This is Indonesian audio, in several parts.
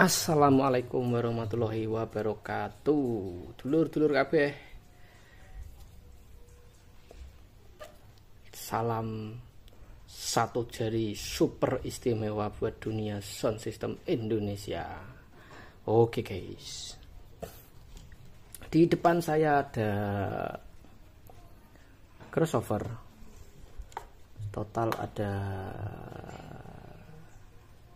Assalamualaikum warahmatullahi wabarakatuh. Dulur-dulur kabeh. Salam satu jari super istimewa buat dunia sound system Indonesia. Oke guys. Di depan saya ada crossover. Total ada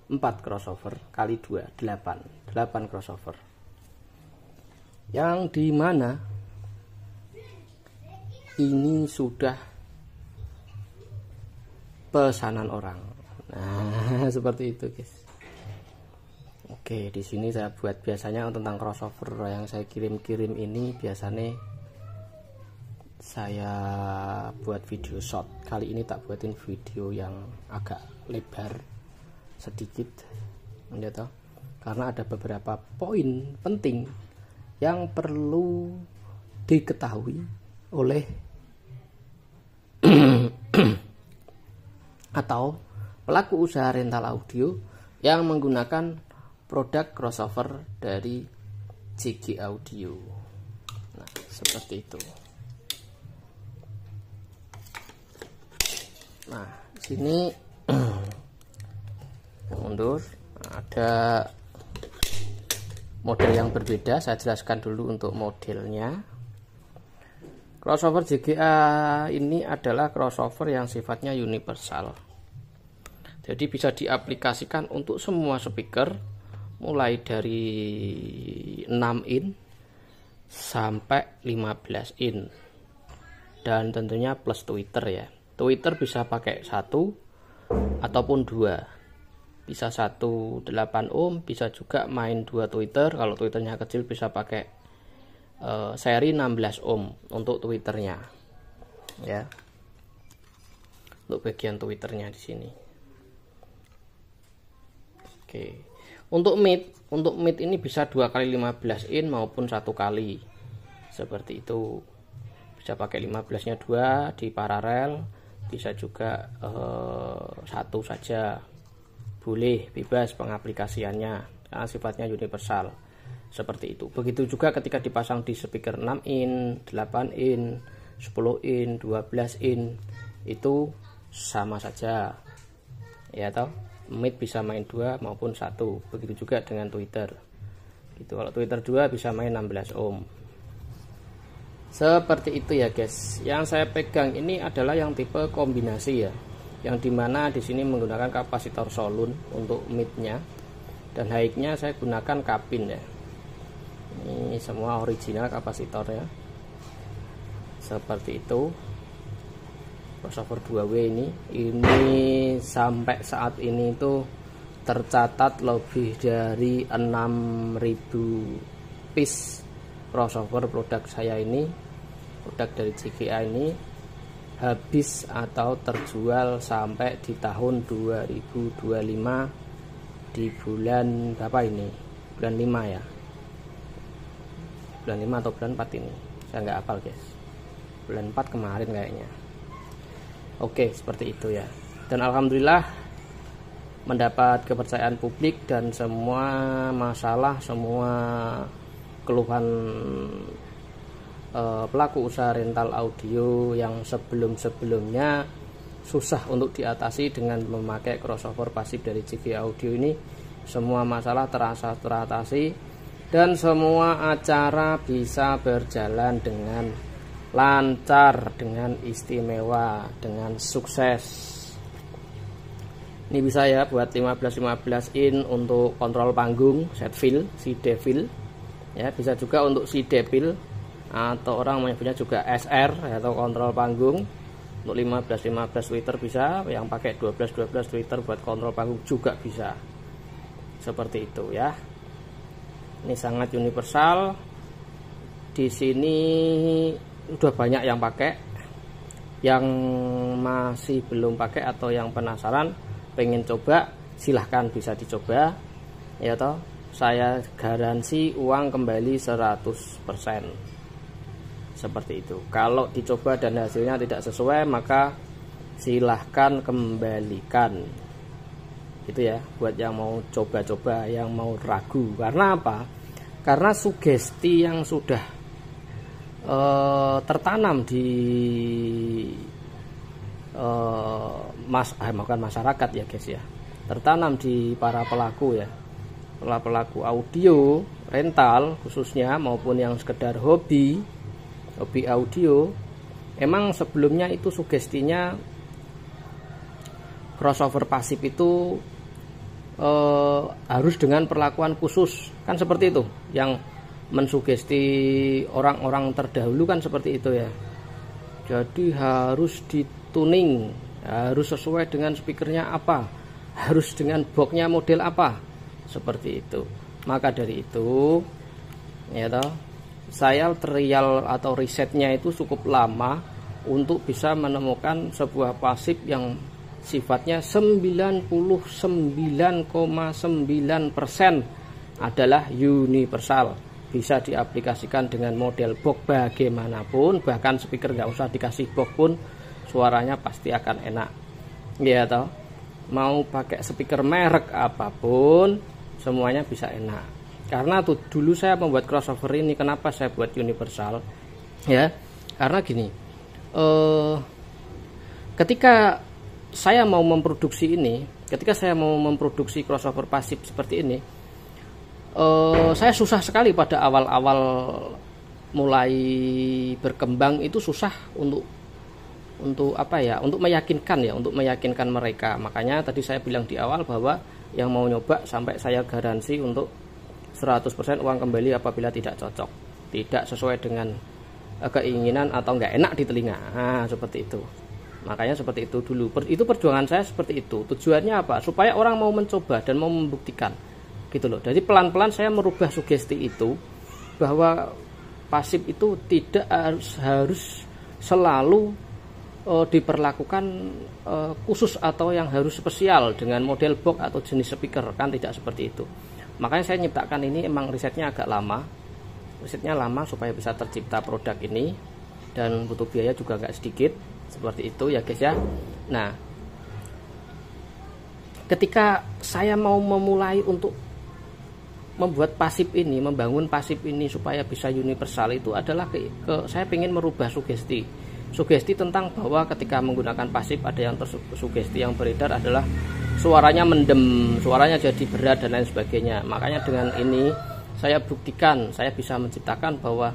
4 crossover kali 2 8 crossover, yang dimana ini sudah pesanan orang. Nah, seperti itu guys. Oke, di sini saya buat biasanya tentang crossover yang saya kirim-kirim ini biasanya saya buat video short. Kali ini tak buatin video yang agak lebar sedikit, ya toh, karena ada beberapa poin penting yang perlu diketahui oleh atau pelaku usaha rental audio yang menggunakan produk crossover dari JG Audio. Nah, seperti itu. Nah, di sini mundur ada model yang berbeda. Saya jelaskan dulu untuk modelnya. Crossover JGA ini adalah crossover yang sifatnya universal, jadi bisa diaplikasikan untuk semua speaker mulai dari 6 in sampai 15 in, dan tentunya plus Twitter ya. Twitter bisa pakai 1 ataupun 2, bisa 1 8 ohm, bisa juga main 2 Twitter. Kalau Twitternya kecil bisa pakai seri 16 ohm untuk Twitternya ya, untuk bagian Twitternya di sini. Oke, untuk mid ini bisa 2 kali 15 in maupun 1 kali, seperti itu. Bisa pakai 15 nya 2 di paralel, bisa juga 1 saja, boleh, bebas pengaplikasiannya karena sifatnya universal, seperti itu. Begitu juga ketika dipasang di speaker 6 in, 8 in, 10 in, 12 in, itu sama saja ya toh. Mid bisa main 2 maupun 1, begitu juga dengan Twitter gitu. Kalau Twitter 2 bisa main 16 ohm, seperti itu ya guys. Yang saya pegang ini adalah yang tipe kombinasi ya, yang dimana di sini menggunakan kapasitor Solun untuk midnya, dan high-nya saya gunakan Kapin ya. Ini semua original kapasitornya, seperti itu. Crossover 2W ini sampai saat ini itu tercatat lebih dari 6.000 piece crossover produk saya ini, produk dari JGA ini, habis atau terjual sampai di tahun 2025 di bulan berapa ini? Bulan 5 ya. Bulan 5 atau bulan 4 ini. Saya nggak hafal guys. Bulan 4 kemarin kayaknya. Oke, seperti itu ya. Dan alhamdulillah mendapat kepercayaan publik, dan semua masalah, semua keluhan pelaku usaha rental audio yang sebelum-sebelumnya susah untuk diatasi dengan memakai crossover pasif dari JG Audio ini, semua masalah teratasi, dan semua acara bisa berjalan dengan lancar, dengan istimewa, dengan sukses. Ini bisa ya buat 15 in untuk kontrol panggung, set fill, si devil ya, bisa juga untuk si devil, atau orang menyebutnya juga SR atau kontrol panggung. Untuk 15 Twitter bisa, yang pakai 12 Twitter buat kontrol panggung juga bisa, seperti itu ya. Ini sangat universal. Di sini udah banyak yang pakai. Yang masih belum pakai atau yang penasaran pengen coba, silahkan bisa dicoba ya toh. Saya garansi uang kembali 100%, seperti itu. Kalau dicoba dan hasilnya tidak sesuai, maka silahkan kembalikan gitu ya, buat yang mau coba-coba, yang mau ragu. Karena apa? Karena sugesti yang sudah tertanam di bukan masyarakat ya guys ya, tertanam di para pelaku ya, pelaku audio rental khususnya, maupun yang sekedar hobi audio. Emang sebelumnya itu sugestinya crossover pasif itu harus dengan perlakuan khusus, kan seperti itu yang mensugesti orang-orang terdahulu, kan seperti itu ya. Jadi harus dituning, harus sesuai dengan speakernya apa, harus dengan boxnya model apa, seperti itu. Maka dari itu ya toh, saya trial atau risetnya itu cukup lama untuk bisa menemukan sebuah pasif yang sifatnya 99,9% adalah universal, bisa diaplikasikan dengan model box bagaimanapun, bahkan speaker nggak usah dikasih box pun suaranya pasti akan enak ya toh. Mau pakai speaker merek apapun semuanya bisa enak. Karena tuh dulu saya membuat crossover ini, kenapa saya buat universal ya, karena gini, ketika saya mau memproduksi ini, ketika saya mau memproduksi crossover pasif seperti ini, saya susah sekali pada awal-awal mulai berkembang itu, susah untuk apa ya, untuk meyakinkan mereka. Makanya tadi saya bilang di awal bahwa yang mau nyoba sampai saya garansi untuk 100% uang kembali apabila tidak cocok, tidak sesuai dengan keinginan atau nggak enak di telinga. Nah, seperti itu. Makanya seperti itu dulu. Itu perjuangan saya seperti itu. Tujuannya apa? Supaya orang mau mencoba dan mau membuktikan. Gitu loh. Jadi pelan-pelan saya merubah sugesti itu, bahwa pasif itu tidak harus selalu diperlakukan khusus atau yang harus spesial dengan model box atau jenis speaker, kan tidak seperti itu. Makanya saya nyiptakan ini, emang risetnya agak lama. Risetnya lama supaya bisa tercipta produk ini, dan butuh biaya juga nggak sedikit. Seperti itu ya guys ya. Nah, ketika saya mau memulai untuk membuat pasif ini, membangun pasif ini supaya bisa universal, itu adalah saya ingin merubah sugesti tentang bahwa ketika menggunakan pasif ada yang sugesti yang beredar adalah suaranya mendem, suaranya jadi berat dan lain sebagainya. Makanya dengan ini saya buktikan, saya bisa menciptakan bahwa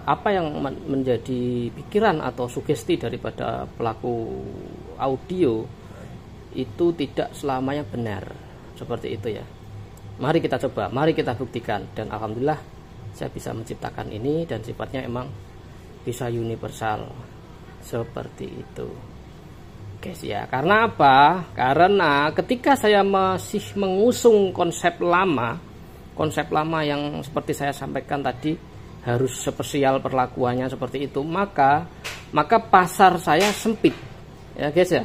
apa yang menjadi pikiran atau sugesti daripada pelaku audio itu tidak selamanya benar, seperti itu ya. Mari kita coba, mari kita buktikan, dan alhamdulillah saya bisa menciptakan ini dan sifatnya emang bisa universal seperti itu guys ya. Karena apa? Karena ketika saya masih mengusung konsep lama yang seperti saya sampaikan tadi, harus spesial perlakuannya seperti itu, maka pasar saya sempit ya guys ya.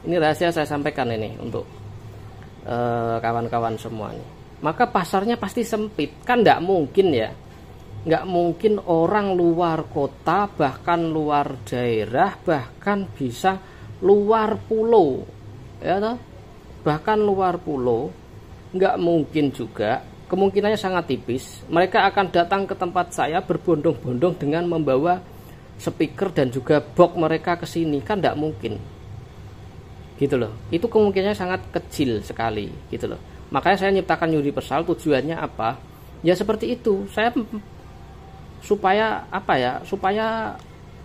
Ini rahasia saya sampaikan ini untuk kawan-kawan semua nih. Maka pasarnya pasti sempit, kan nggak mungkin ya, nggak mungkin orang luar kota, bahkan luar daerah, bahkan bisa luar pulau ya toh? Bahkan luar pulau nggak mungkin juga, kemungkinannya sangat tipis. Mereka akan datang ke tempat saya berbondong-bondong dengan membawa speaker dan juga box mereka ke sini, kan tidak mungkin. Gitu loh. Itu kemungkinannya sangat kecil sekali, gitu loh. Makanya saya nyiptakan universal, tujuannya apa? Ya seperti itu. Saya supaya apa ya? Supaya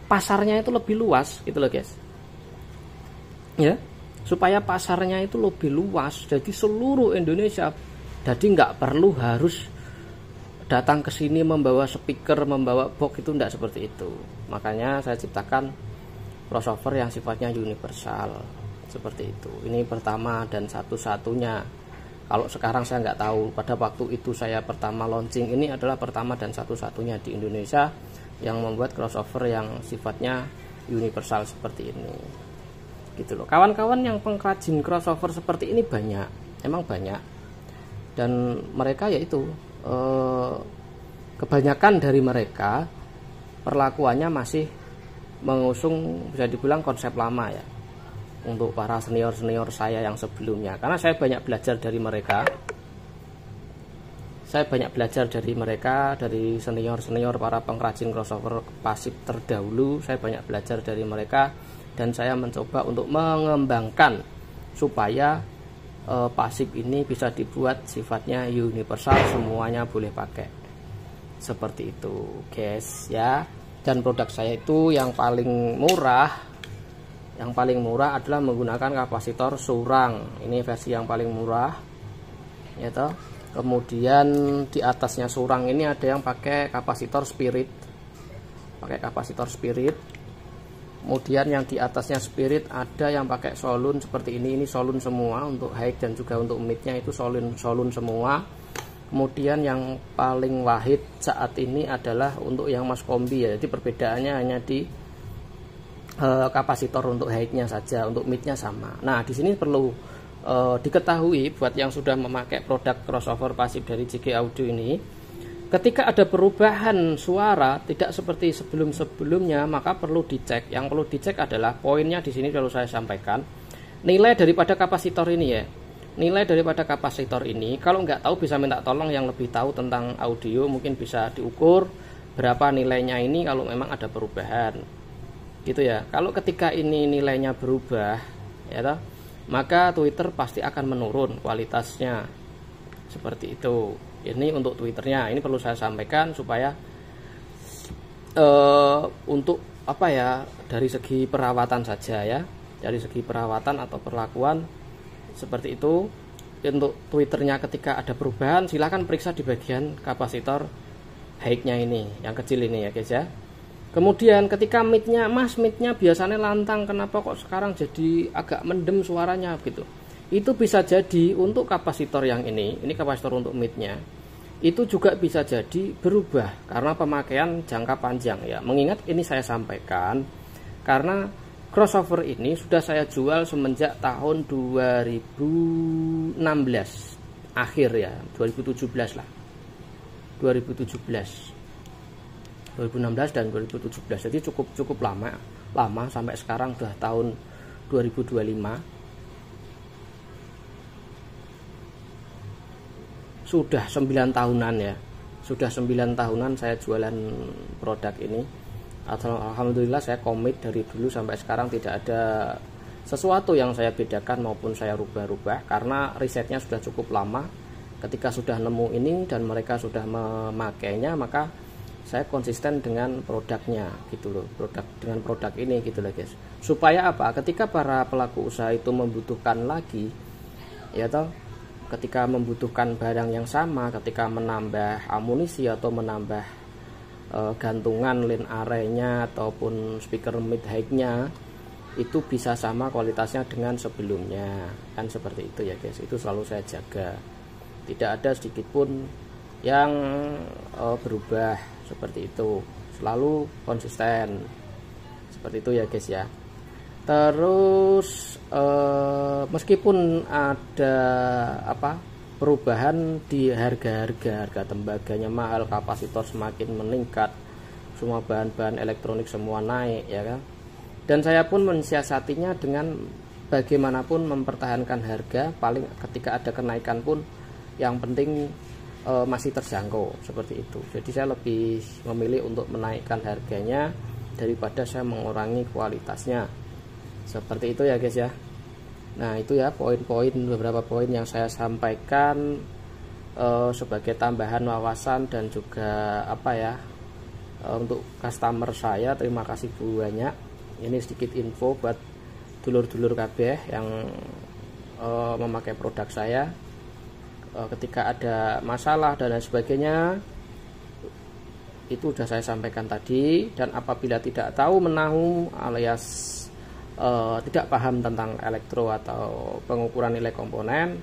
pasarnya itu lebih luas, gitu loh, guys. Ya. Supaya pasarnya itu lebih luas, jadi seluruh Indonesia. Jadi nggak perlu harus datang ke sini membawa speaker, membawa box, itu enggak seperti itu. Makanya saya ciptakan crossover yang sifatnya universal seperti itu. Ini pertama dan satu-satunya. Kalau sekarang saya nggak tahu, pada waktu itu saya pertama launching, ini adalah pertama dan satu-satunya di Indonesia yang membuat crossover yang sifatnya universal seperti ini. Gitu loh. Kawan-kawan yang pengrajin crossover seperti ini banyak, emang banyak. Dan mereka yaitu kebanyakan dari mereka perlakuannya masih mengusung, bisa dibilang konsep lama ya. untuk para senior-senior saya yang sebelumnya, karena saya banyak belajar dari mereka. Saya banyak belajar dari mereka, dari senior-senior para pengrajin crossover pasif terdahulu. Saya banyak belajar dari mereka, dan saya mencoba untuk mengembangkan supaya pasif ini bisa dibuat sifatnya universal, semuanya boleh pakai. Seperti itu, guys, ya. Dan produk saya itu yang paling murah adalah menggunakan kapasitor surang. Ini versi yang paling murah, ya toh. Kemudian di atasnya surang ini ada yang pakai kapasitor spirit, kemudian yang di atasnya spirit ada yang pakai solun seperti ini solun semua untuk high dan juga untuk midnya itu solun semua. Kemudian yang paling wahid saat ini adalah untuk yang mas kombi, ya. Jadi perbedaannya hanya di kapasitor untuk high-nya saja, untuk midnya sama. Nah, di sini perlu diketahui buat yang sudah memakai produk crossover pasif dari JG Audio ini, ketika ada perubahan suara tidak seperti sebelum-sebelumnya, maka perlu dicek. Yang perlu dicek adalah poinnya di sini selalu saya sampaikan, nilai daripada kapasitor ini, ya. Nilai daripada kapasitor ini, kalau nggak tahu bisa minta tolong yang lebih tahu tentang audio, mungkin bisa diukur berapa nilainya ini kalau memang ada perubahan, gitu ya. Kalau ketika ini nilainya berubah, ya toh, maka Twitter pasti akan menurun kualitasnya, seperti itu. Ini untuk Twitternya, ini perlu saya sampaikan supaya untuk apa ya, dari segi perawatan saja, ya, dari segi perawatan atau perlakuan seperti itu. Untuk Twitternya ketika ada perubahan, silahkan periksa di bagian kapasitor high-nya ini, yang kecil ini, ya guys, ya. Kemudian ketika midnya biasanya lantang, kenapa kok sekarang jadi agak mendem suaranya gitu. Itu bisa jadi untuk kapasitor yang ini kapasitor untuk midnya, itu juga bisa jadi berubah karena pemakaian jangka panjang, ya. Mengingat ini saya sampaikan karena crossover ini sudah saya jual semenjak tahun 2016 akhir, ya, 2017 lah, 2016 dan 2017. Jadi cukup lama sampai sekarang udah tahun 2025. Sudah 9 tahunan, ya. Sudah 9 tahunan saya jualan produk ini. Alhamdulillah saya komit dari dulu sampai sekarang tidak ada sesuatu yang saya bedakan maupun saya rubah-rubah, karena risetnya sudah cukup lama. Ketika sudah nemu ini dan mereka sudah memakainya, maka saya konsisten dengan produknya, gitu loh, dengan produk ini, gitu loh, guys. Supaya apa? Ketika para pelaku usaha itu membutuhkan lagi, ya toh, ketika membutuhkan barang yang sama, ketika menambah amunisi atau menambah gantungan line array-nya ataupun speaker mid high-nya, itu bisa sama kualitasnya dengan sebelumnya, kan seperti itu, ya guys. Itu selalu saya jaga, tidak ada sedikit pun yang berubah, seperti itu, selalu konsisten, seperti itu, ya guys, ya. Terus meskipun ada perubahan di harga tembaganya mahal, kapasitor semakin meningkat, semua bahan-bahan elektronik semua naik, ya kan. Dan saya pun mensiasatinya dengan bagaimanapun mempertahankan harga, paling ketika ada kenaikan pun yang penting masih terjangkau, seperti itu. Jadi saya lebih memilih untuk menaikkan harganya daripada saya mengurangi kualitasnya, seperti itu, ya guys, ya. Nah, itu ya beberapa poin yang saya sampaikan sebagai tambahan wawasan dan juga untuk customer saya. Terima kasih banyak. Ini sedikit info buat dulur-dulur kabeh yang memakai produk saya. Ketika ada masalah dan lain sebagainya, itu sudah saya sampaikan tadi. Dan apabila tidak tahu menahu alias tidak paham tentang elektro atau pengukuran nilai komponen,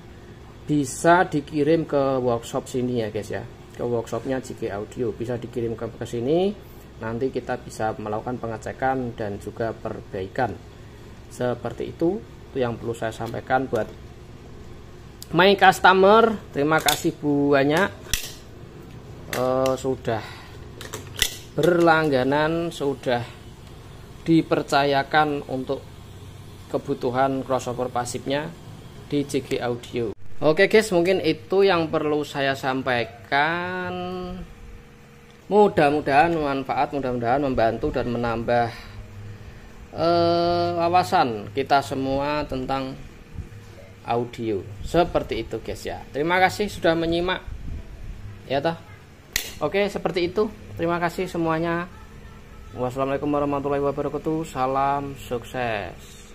bisa dikirim ke workshop sini, ya guys, ya. Ke workshopnya JG Audio bisa dikirim ke sini. Nanti kita bisa melakukan pengecekan dan juga perbaikan, seperti itu. Itu yang perlu saya sampaikan buat my customer. Terima kasih banyak sudah berlangganan, sudah dipercayakan untuk kebutuhan crossover pasifnya di JG Audio. Oke guys, mungkin itu yang perlu saya sampaikan. Mudah-mudahan bermanfaat, mudah-mudahan membantu dan menambah wawasan kita semua tentang audio. Seperti itu guys ya. Terima kasih sudah menyimak. Ya toh. Oke, seperti itu. Terima kasih semuanya. Wassalamualaikum warahmatullahi wabarakatuh. Salam sukses.